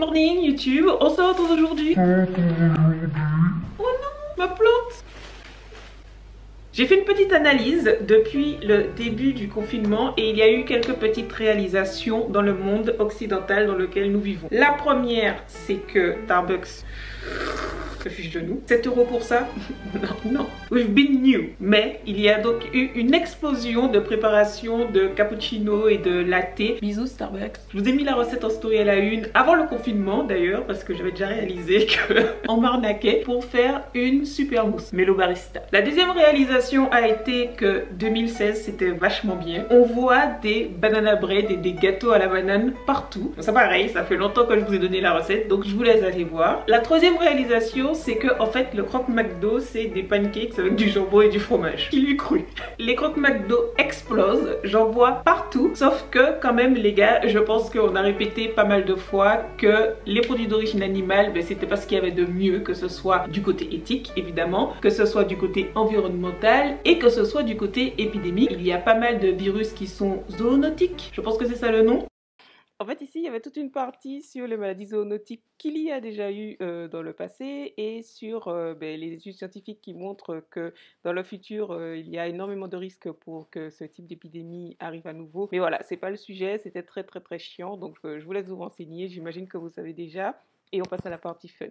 morning YouTube, on se retrouve aujourd'hui. Oh non, ma plante. J'ai fait une petite analyse depuis le début du confinement et il y a eu quelques petites réalisations dans le monde occidental dans lequel nous vivons. La première, c'est que Starbucks se fiche de nous. 7 € pour ça? Non. We've been new. Mais il y a donc eu une explosion de préparation de cappuccino et de latte. Bisous Starbucks. Je vous ai mis la recette en story à la une avant le confinement d'ailleurs parce que j'avais déjà réalisé qu'on m'arnaquait pour faire une super mousse Melo Barista. La deuxième réalisation a été que 2016 c'était vachement bien. On voit des banana bread et des gâteaux à la banane partout. C'est pareil, ça fait longtemps que je vous ai donné la recette donc je vous laisse aller voir. La troisième réalisation c'est que en fait le croque McDo c'est des pancakes avec du jambon et du fromage. Qui lui cru? Les croque McDo explosent, j'en vois partout, sauf que quand même les gars, je pense qu'on a répété pas mal de fois que les produits d'origine animale, ben, c'était pas ce qu'il y avait de mieux, que ce soit du côté éthique évidemment, que ce soit du côté environnemental et que ce soit du côté épidémique. Il y a pas mal de virus qui sont zoonotiques, je pense que c'est ça le nom. En fait ici il y avait toute une partie sur les maladies zoonotiques qu'il y a déjà eu dans le passé et sur les études scientifiques qui montrent que dans le futur il y a énormément de risques pour que ce type d'épidémie arrive à nouveau. Mais voilà, c'est pas le sujet, c'était très chiant donc je vous laisse vous renseigner, j'imagine que vous savez déjà. Et on passe à la partie fun.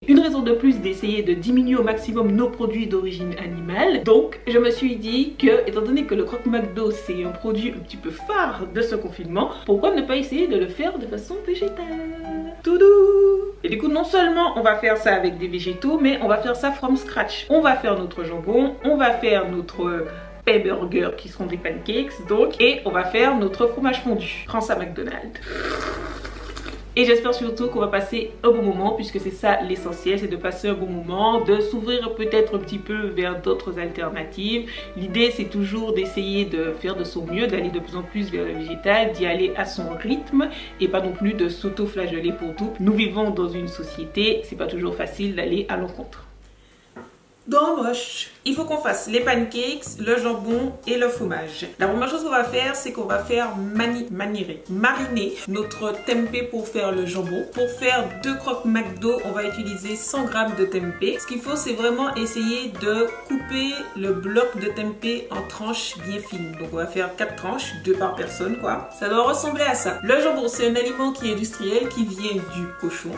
Une raison de plus d'essayer de diminuer au maximum nos produits d'origine animale. Donc je me suis dit que, étant donné que le croque McDo c'est un produit un petit peu phare de ce confinement, pourquoi ne pas essayer de le faire de façon végétale? Toudou! Et du coup non seulement on va faire ça avec des végétaux, mais on va faire ça from scratch. On va faire notre jambon, on va faire notre pain burger qui seront des pancakes donc, et on va faire notre fromage fondu. Prends ça McDonald's. Et j'espère surtout qu'on va passer un bon moment puisque c'est ça l'essentiel, c'est de passer un bon moment, de s'ouvrir peut-être un petit peu vers d'autres alternatives. L'idée c'est toujours d'essayer de faire de son mieux, d'aller de plus en plus vers le végétal, d'y aller à son rythme et pas non plus de s'auto-flageller pour tout. Nous vivons dans une société, c'est pas toujours facile d'aller à l'encontre. Dans moche, il faut qu'on fasse les pancakes, le jambon et le fromage. La première chose qu'on va faire, c'est qu'on va faire mariner notre tempeh pour faire le jambon. Pour faire 2 croque McDo, on va utiliser 100 g de tempeh. Ce qu'il faut, c'est vraiment essayer de couper le bloc de tempeh en tranches bien fines. Donc on va faire 4 tranches, 2 par personne quoi. Ça doit ressembler à ça. Le jambon, c'est un aliment qui est industriel, qui vient du cochon.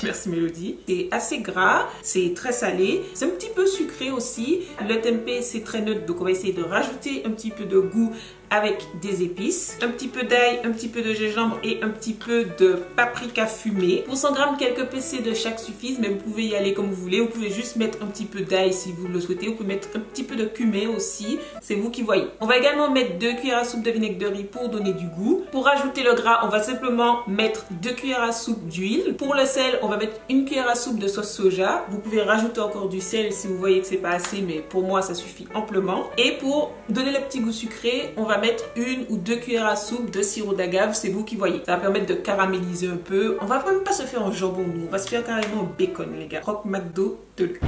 Merci Mélodie. C'est assez gras, c'est très salé, c'est un petit peu sucré aussi. Le tempeh c'est très neutre donc on va essayer de rajouter un petit peu de goût avec des épices, un petit peu d'ail, un petit peu de gingembre et un petit peu de paprika fumé. Pour 100 g, quelques pincées de chaque suffisent, mais vous pouvez y aller comme vous voulez. Vous pouvez juste mettre un petit peu d'ail si vous le souhaitez. Vous pouvez mettre un petit peu de cumin aussi, c'est vous qui voyez. On va également mettre 2 cuillères à soupe de vinaigre de riz pour donner du goût. Pour rajouter le gras, on va simplement mettre 2 cuillères à soupe d'huile. Pour le sel, on va mettre 1 cuillère à soupe de sauce soja. Vous pouvez rajouter encore du sel si vous voyez que c'est pas assez, mais pour moi ça suffit amplement. Et pour donner le petit goût sucré, on va mettre 1 ou 2 cuillères à soupe de sirop d'agave, c'est vous qui voyez. Ça va permettre de caraméliser un peu. On va même pas se faire un jambon, nous. On va se faire carrément un bacon, les gars. Croque McDo de luxe.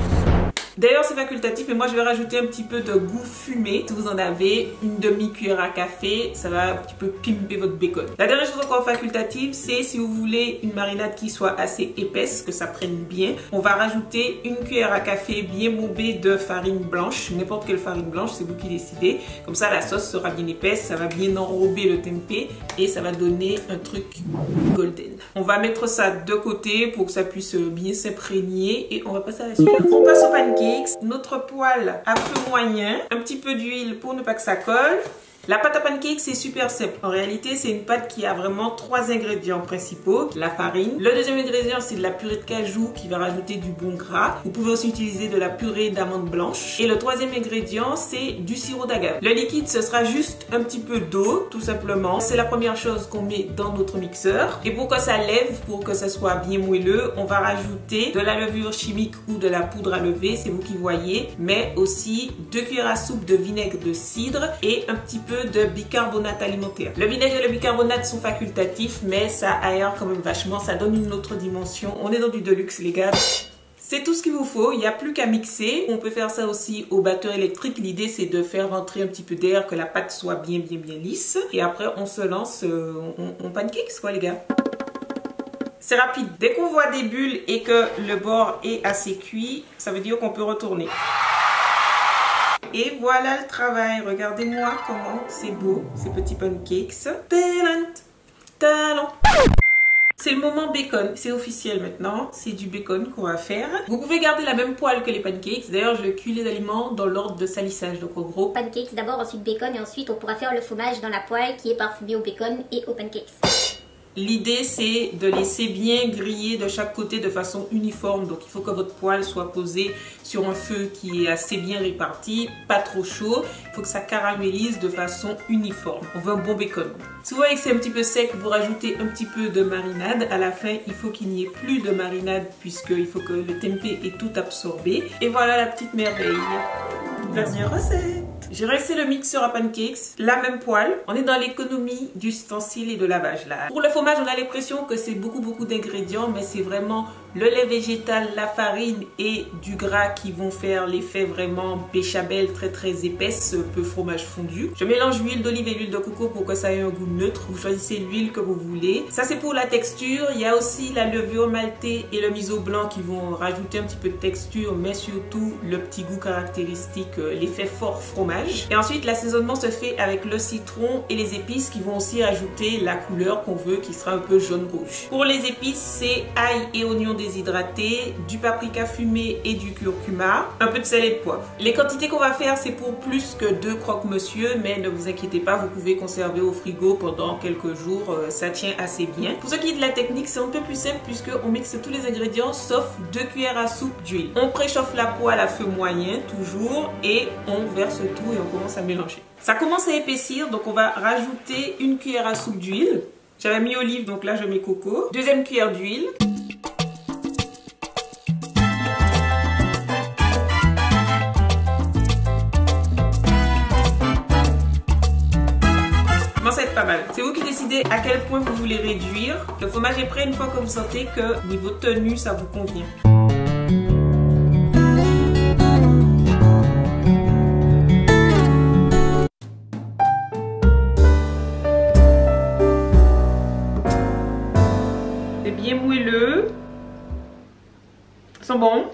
D'ailleurs c'est facultatif mais moi je vais rajouter un petit peu de goût fumé. Si vous en avez, une demi-cuillère à café, ça va un petit peu pimper votre bacon. La dernière chose encore facultative, c'est si vous voulez une marinade qui soit assez épaisse, que ça prenne bien, on va rajouter 1 cuillère à café bien mourbée de farine blanche, n'importe quelle farine blanche, c'est vous qui décidez. Comme ça la sauce sera bien épaisse, ça va bien enrober le tempeh et ça va donner un truc golden. On va mettre ça de côté pour que ça puisse bien s'imprégner et on va passer à la suite. On passe au pancake. Notre poêle à feu moyen, un petit peu d'huile pour ne pas que ça colle. La pâte à pancake c'est super simple. En réalité c'est une pâte qui a vraiment 3 ingrédients principaux. La farine. Le deuxième ingrédient c'est de la purée de cajou qui va rajouter du bon gras. Vous pouvez aussi utiliser de la purée d'amandes blanches. Et le troisième ingrédient c'est du sirop d'agave. Le liquide ce sera juste un petit peu d'eau tout simplement. C'est la première chose qu'on met dans notre mixeur. Et pour que ça lève, pour que ça soit bien moelleux, on va rajouter de la levure chimique ou de la poudre à lever, c'est vous qui voyez. Mais aussi 2 cuillères à soupe de vinaigre de cidre et un petit peu de bicarbonate alimentaire. Le vinaigre et le bicarbonate sont facultatifs mais ça aère quand même vachement, ça donne une autre dimension. On est dans du deluxe les gars. C'est tout ce qu'il vous faut, il n'y a plus qu'à mixer. On peut faire ça aussi au batteur électrique. L'idée c'est de faire rentrer un petit peu d'air, que la pâte soit bien lisse. Et après on se lance, on pancakes quoi les gars. C'est rapide. Dès qu'on voit des bulles et que le bord est assez cuit, ça veut dire qu'on peut retourner. Et voilà le travail. Regardez-moi comment c'est beau, ces petits pancakes. Talent, talent. C'est le moment bacon, c'est officiel maintenant, c'est du bacon qu'on va faire. Vous pouvez garder la même poêle que les pancakes, d'ailleurs je cuis les aliments dans l'ordre de salissage, donc en gros... Pancakes d'abord, ensuite bacon et ensuite on pourra faire le fromage dans la poêle qui est parfumé au bacon et aux pancakes. L'idée c'est de laisser bien griller de chaque côté de façon uniforme, donc il faut que votre poêle soit posée sur un feu qui est assez bien réparti, pas trop chaud, il faut que ça caramélise de façon uniforme. On veut un bon bacon. Si vous voyez que c'est un petit peu sec, vous rajoutez un petit peu de marinade. À la fin, il faut qu'il n'y ait plus de marinade puisqu'il faut que le tempeh ait tout absorbé. Et voilà la petite merveille. Dernière recette. J'ai resté le mixeur à pancakes, la même poêle. On est dans l'économie d'ustensiles et de lavage là. Pour le fromage, on a l'impression que c'est beaucoup d'ingrédients, mais c'est vraiment le lait végétal, la farine et du gras qui vont faire l'effet vraiment béchamel très épaisse, peu fromage fondu. Je mélange l'huile d'olive et l'huile de coco pour que ça ait un goût neutre. Vous choisissez l'huile que vous voulez. Ça c'est pour la texture. Il y a aussi la levure maltée et le miso blanc qui vont rajouter un petit peu de texture, mais surtout le petit goût caractéristique, l'effet fort fromage. Et ensuite l'assaisonnement se fait avec le citron et les épices qui vont aussi ajouter la couleur qu'on veut, qui sera un peu jaune-rouge. Pour les épices, c'est ail et oignons déshydraté, du paprika fumé et du curcuma, un peu de sel et de poivre. Les quantités qu'on va faire, c'est pour plus que 2 croque-monsieur, mais ne vous inquiétez pas, vous pouvez conserver au frigo pendant quelques jours, ça tient assez bien. Pour ce qui est de la technique, c'est un peu plus simple puisque on mixe tous les ingrédients sauf 2 cuillères à soupe d'huile. On préchauffe la poêle à feu moyen toujours et on verse tout et on commence à mélanger. Ça commence à épaissir, donc on va rajouter 1 cuillère à soupe d'huile. J'avais mis olive, donc là je mets coco. Deuxième cuillère d'huile. Ça va être pas mal. C'est vous qui décidez à quel point vous voulez réduire. Le fromage est prêt une fois que vous sentez que niveau tenue ça vous convient. C'est bien moelleux. Ils sont bons.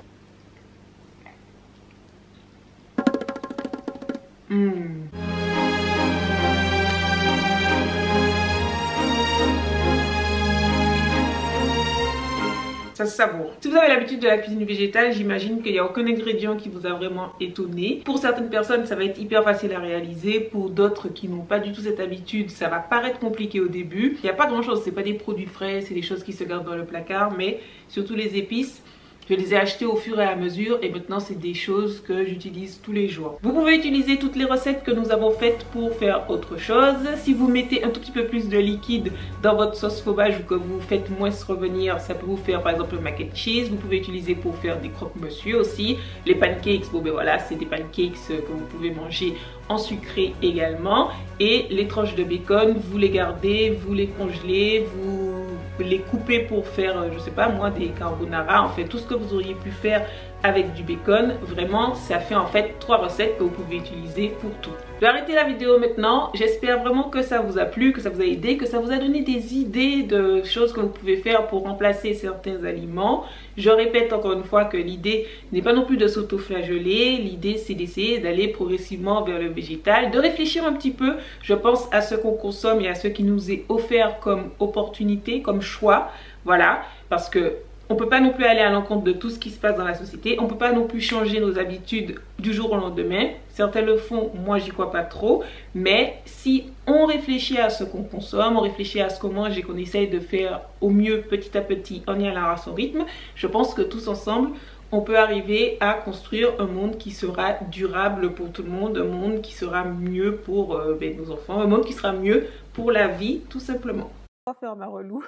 Ça se savoure. Si vous avez l'habitude de la cuisine végétale, j'imagine qu'il n'y a aucun ingrédient qui vous a vraiment étonné. Pour certaines personnes, ça va être hyper facile à réaliser. Pour d'autres qui n'ont pas du tout cette habitude, ça va paraître compliqué au début. Il n'y a pas grand chose, c'est pas des produits frais, c'est des choses qui se gardent dans le placard, mais surtout les épices. Je les ai achetées au fur et à mesure et maintenant c'est des choses que j'utilise tous les jours. Vous pouvez utiliser toutes les recettes que nous avons faites pour faire autre chose. Si vous mettez un tout petit peu plus de liquide dans votre sauce fromage ou que vous faites moins revenir, ça peut vous faire par exemple le mac and cheese. Vous pouvez utiliser pour faire des croque-monsieur aussi. Les pancakes, bon ben voilà, c'est des pancakes que vous pouvez manger en sucré également. Et les tranches de bacon, vous les gardez, vous les congelez, vous les couper pour faire, je sais pas moi, des carbonara, en fait tout ce que vous auriez pu faire avec du bacon. Vraiment ça fait en fait 3 recettes que vous pouvez utiliser pour tout. Je vais arrêter la vidéo maintenant. J'espère vraiment que ça vous a plu, que ça vous a aidé, que ça vous a donné des idées de choses que vous pouvez faire pour remplacer certains aliments. Je répète encore une fois que l'idée n'est pas non plus de s'auto-flageller. L'idée c'est d'essayer d'aller progressivement vers le végétal, de réfléchir un petit peu, je pense, à ce qu'on consomme et à ce qui nous est offert comme opportunité, comme choix. Voilà, parce que on ne peut pas non plus aller à l'encontre de tout ce qui se passe dans la société. On ne peut pas non plus changer nos habitudes du jour au lendemain. Certains le font, moi j'y crois pas trop. Mais si on réfléchit à ce qu'on consomme, on réfléchit à ce qu'on mange et qu'on essaye de faire au mieux petit à petit en y allant à son rythme, je pense que tous ensemble, on peut arriver à construire un monde qui sera durable pour tout le monde, un monde qui sera mieux pour nos enfants, un monde qui sera mieux pour la vie tout simplement. On va faire ma relou.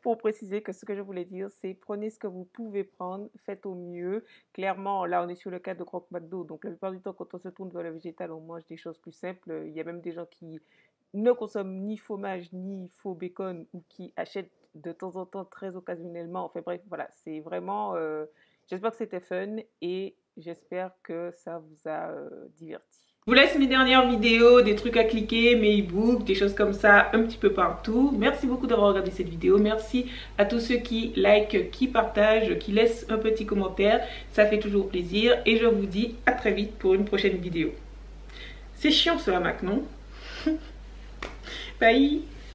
Pour préciser que ce que je voulais dire, c'est prenez ce que vous pouvez prendre, faites au mieux. Clairement, là, on est sur le cas de Croque McDo. Donc, la plupart du temps, quand on se tourne vers le végétal, on mange des choses plus simples. Il y a même des gens qui ne consomment ni fromage, ni faux bacon ou qui achètent de temps en temps, très occasionnellement. Enfin bref, voilà, c'est vraiment... j'espère que c'était fun et j'espère que ça vous a diverti. Je vous laisse mes dernières vidéos, des trucs à cliquer, mes e-books, des choses comme ça un petit peu partout. Merci beaucoup d'avoir regardé cette vidéo. Merci à tous ceux qui like, qui partagent, qui laissent un petit commentaire. Ça fait toujours plaisir et je vous dis à très vite pour une prochaine vidéo. C'est chiant ce hamac, non? Bye.